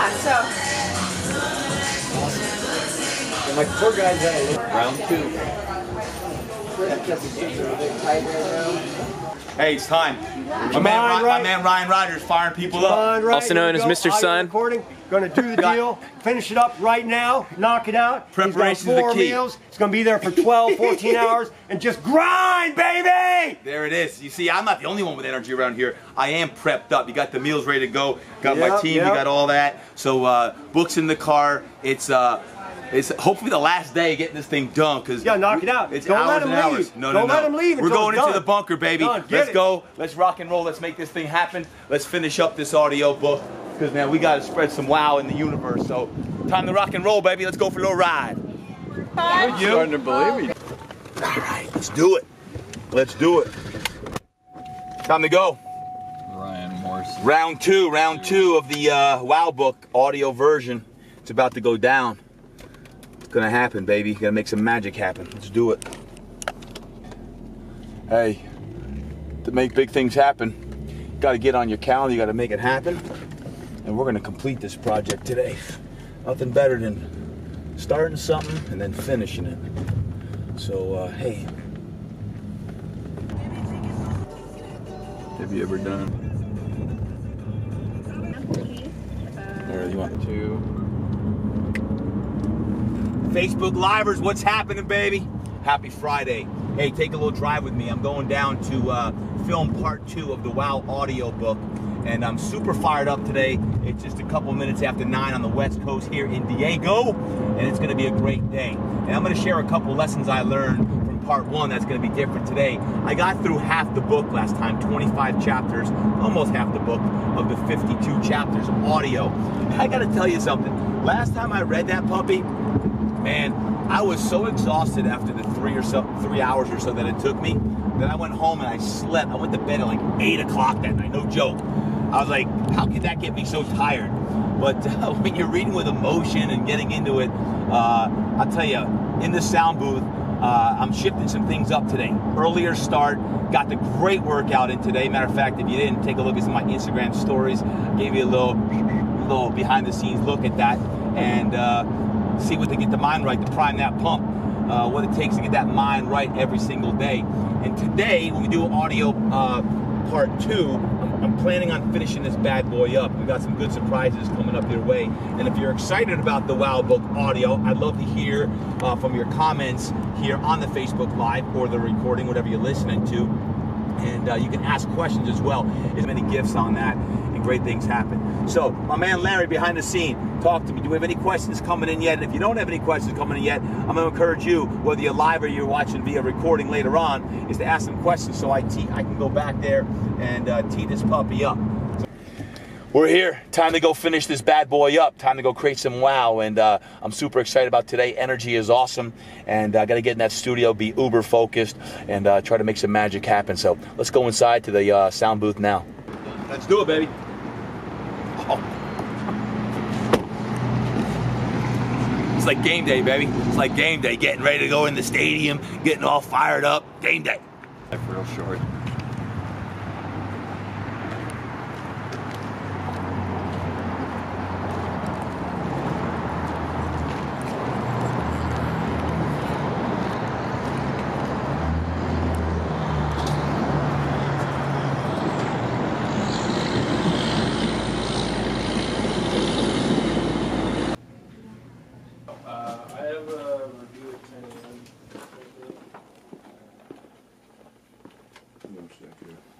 Yeah, so. And my tour guide's at Round 2. Hey, it's time. My man Ryan Ryder's firing people up. Also known as Mr. Sun. Recording. Gonna do the deal. Finish it up right now. Knock it out. Preparation's He's got 4 the key. meals. It's gonna be there for 12, 14 hours, and just grind, baby. There it is. You see, I'm not the only one with energy around here. I am prepped up. You got the meals ready to go. Got my team. We got all that. So books in the car. It's hopefully the last day getting this thing done, because knock it out. It's Don't hours let him and hours. leave. No. Don't let him leave. We're going into done. the bunker, baby. Let's go. Let's rock and roll. Let's make this thing happen. Let's finish up this audio book, because man, we got to spread some wow in the universe. So time to rock and roll, baby. Let's go for a little ride. I'm starting to believe me. All right, let's do it. Let's do it. Time to go. Ryan Morse. Round two of the WOW book audio version. It's about to go down. It's gonna happen, baby. Gotta make some magic happen. Let's do it. Hey, to make big things happen, you gotta get on your calendar, you gotta make it happen. And we're gonna complete this project today. Nothing better than starting something and then finishing it. So, hey. Have you ever done? Where you want to? Facebook Livers, what's happening, baby? Happy Friday. Hey, take a little drive with me. I'm going down to film part 2 of the WOW audiobook, and I'm super fired up today. It's just a couple minutes after 9 on the West Coast here in Diego, and it's going to be a great day. And I'm going to share a couple lessons I learned from part 1 that's going to be different today. I got through half the book last time, 25 chapters, almost half the book of the 52 chapters of audio. I got to tell you something. Last time I read that puppy, man, I was so exhausted after the 3 hours or so that it took me that I went home and I slept. I went to bed at like 8 o'clock that night, no joke. I was like, how could that get me so tired? But when you're reading with emotion and getting into it, I'll tell you, in the sound booth, I'm shifting some things up today. Earlier start, got the great workout in today. Matter of fact, if you didn't take a look at some of my Instagram stories, gave you a little behind the scenes look at that, and see what to get the mind right, to prime that pump, what it takes to get that mind right every single day. And today, when we do audio part 2, I'm planning on finishing this bad boy up. We got some good surprises coming up your way. And if you're excited about the WOW book audio, I'd love to hear from your comments here on the Facebook Live or the recording, whatever you're listening to. And you can ask questions as well. There's many gifts on that, and great things happen. So, my man Larry behind the scene, talk to me. Do we have any questions coming in yet? And if you don't have any questions coming in yet, I'm going to encourage you, whether you're live or you're watching via recording later on, is to ask some questions so I can go back there and tee this puppy up. We're here. Time to go finish this bad boy up. Time to go create some wow. And I'm super excited about today. Energy is awesome. And I got to get in that studio, be uber focused, and try to make some magic happen. So let's go inside to the sound booth now. Let's do it, baby. Oh. It's like game day, baby. It's like game day. Getting ready to go in the stadium, getting all fired up. Game day. Life real short.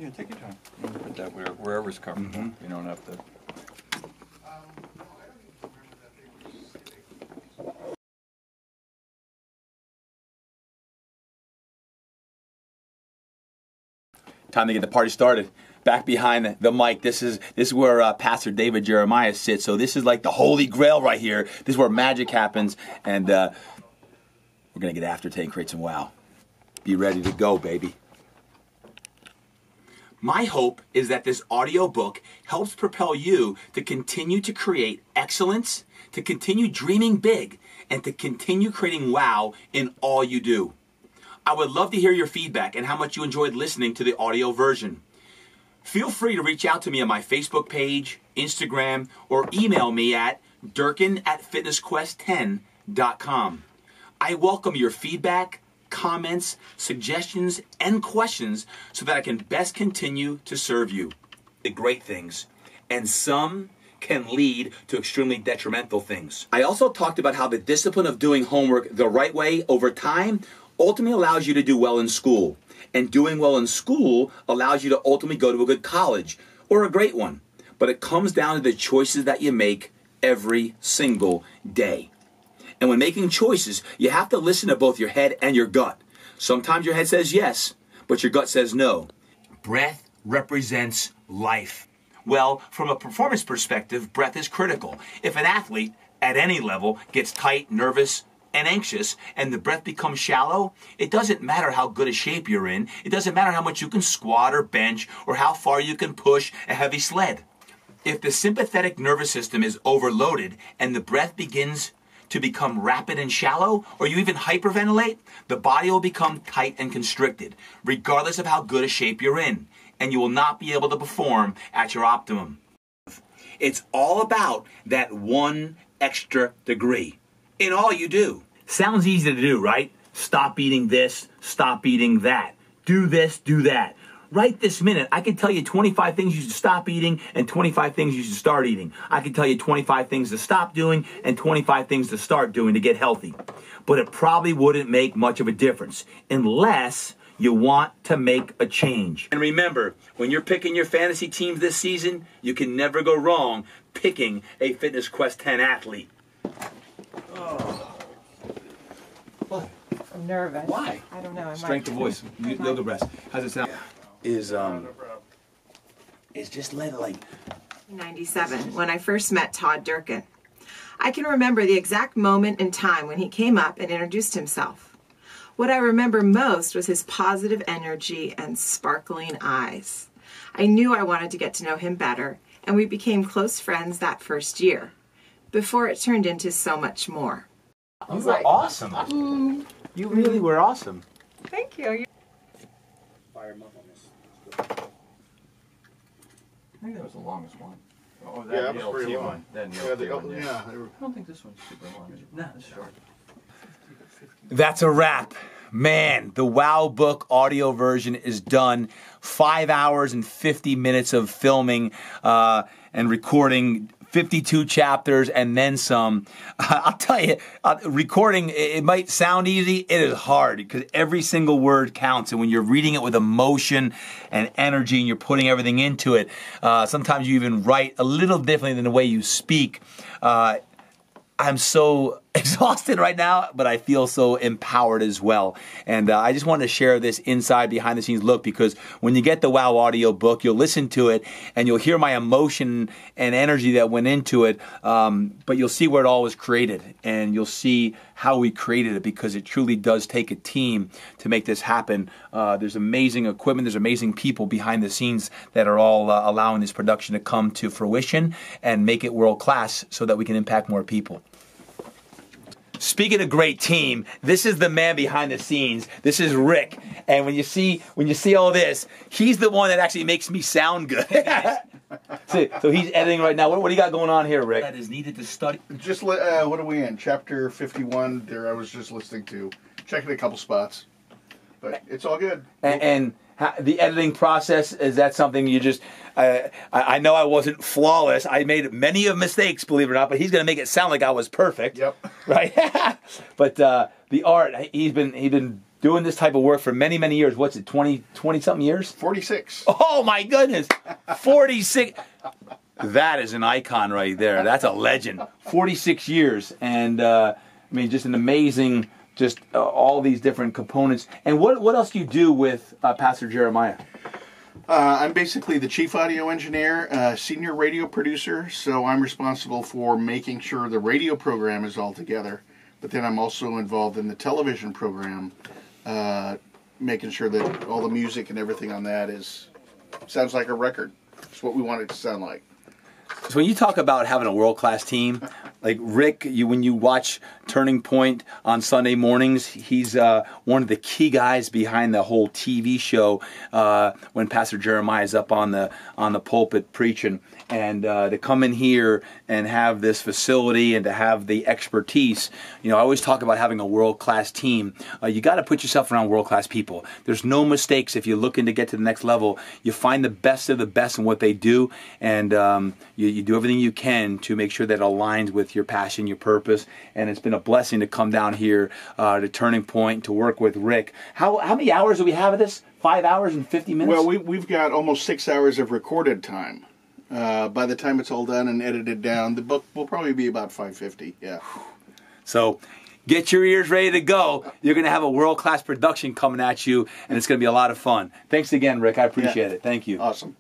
Yeah, take your time. You can put that wherever's comfortable. You don't have to. Time to get the party started. Back behind the mic, this is where Pastor David Jeremiah sits. So this is like the Holy Grail right here. This is where magic happens, and we're gonna get after today and create some wow. Be ready to go, baby. My hope is that this audiobook helps propel you to continue to create excellence, to continue dreaming big, and to continue creating wow in all you do. I would love to hear your feedback and how much you enjoyed listening to the audio version. Feel free to reach out to me on my Facebook page, Instagram, or email me at durkin@fitnessquest10.com. I welcome your feedback, comments, suggestions, and questions so that I can best continue to serve you. The great things, and some can lead to extremely detrimental things. I also talked about how the discipline of doing homework the right way over time ultimately allows you to do well in school. And doing well in school allows you to ultimately go to a good college or a great one. But it comes down to the choices that you make every single day. And when making choices, you have to listen to both your head and your gut. Sometimes your head says yes, but your gut says no. Breath represents life. Well, from a performance perspective, breath is critical. If an athlete at any level gets tight, nervous, and anxious, and the breath becomes shallow, it doesn't matter how good a shape you're in. It doesn't matter how much you can squat or bench or how far you can push a heavy sled. If the sympathetic nervous system is overloaded and the breath begins to become rapid and shallow, or you even hyperventilate, the body will become tight and constricted, regardless of how good a shape you're in, and you will not be able to perform at your optimum. It's all about that one extra degree in all you do. Sounds easy to do, right? Stop eating this, stop eating that. Do this, do that. Right this minute, I can tell you 25 things you should stop eating and 25 things you should start eating. I can tell you 25 things to stop doing and 25 things to start doing to get healthy. But it probably wouldn't make much of a difference unless you want to make a change. And remember, when you're picking your fantasy teams this season, you can never go wrong picking a Fitness Quest 10 athlete. Oh. What? I'm nervous. Why? I don't know. Strength of voice. Yoga breath. How's it sound? Is just like 97, when I first met Todd Durkin. I can remember the exact moment in time when he came up and introduced himself. What I remember most was his positive energy and sparkling eyes. I knew I wanted to get to know him better, and we became close friends that first year, before it turned into so much more. You were awesome. You really were awesome. Thank you. Fire him up on this. I think that was the longest one. Oh, that Yeah, that was pretty long. one. That Yeah, LT one, yeah. I don't think this one's super long. Is it? No, it's short. That's a wrap. Man, the WOW book audio version is done. 5 hours and 50 minutes of filming and recording, 52 chapters and then some. I'll tell you, recording, it might sound easy. It is hard because every single word counts. And when you're reading it with emotion and energy and you're putting everything into it, sometimes you even write a little differently than the way you speak. I'm so exhausted right now, but I feel so empowered as well. And I just wanted to share this inside, behind-the-scenes look because when you get the WOW audiobook, you'll listen to it and you'll hear my emotion and energy that went into it, but you'll see where it all was created and you'll see how we created it because it truly does take a team to make this happen. There's amazing equipment, there's amazing people behind the scenes that are all allowing this production to come to fruition and make it world-class so that we can impact more people. Speaking of great team, this is the man behind the scenes. This is Rick, and when you see all this, he's the one that actually makes me sound good. So he's editing right now. What do you got going on here, Rick? That is needed to study. Just what are we in? Chapter 51. There, I was just listening to, checking a couple spots, but it's all good. And the editing process, is that something you just? I know I wasn't flawless. I made many mistakes, believe it or not. But he's going to make it sound like I was perfect. Yep. Right. But the art, he's been doing this type of work for many, many years. What's it? 20 something years? 46. Oh my goodness, 46. That is an icon right there. That's a legend. 46 years, and I mean, just an amazing. Just all these different components. And what else do you do with Pastor Jeremiah? I'm basically the chief audio engineer, senior radio producer, so I'm responsible for making sure the radio program is all together. But then I'm also involved in the television program, making sure that all the music and everything on that sounds like a record. It's what we want it to sound like. So when you talk about having a world-class team, like Rick, when you watch Turning Point on Sunday mornings, he's one of the key guys behind the whole TV show when Pastor Jeremiah is up on the pulpit preaching. And to come in here and have this facility and to have the expertise, I always talk about having a world-class team. You got to put yourself around world-class people. There's no mistakes if you're looking to get to the next level. You find the best of the best in what they do, and you do everything you can to make sure that it aligns with your passion, your purpose. And it's been a blessing to come down here to Turning Point to work with Rick. How many hours do we have of this? 5 hours and 50 minutes? Well, we've got almost 6 hours of recorded time. By the time it's all done and edited down, the book will probably be about 550. Yeah. So get your ears ready to go. You're going to have a world-class production coming at you, and it's going to be a lot of fun. Thanks again, Rick. I appreciate it. Thank you. Awesome.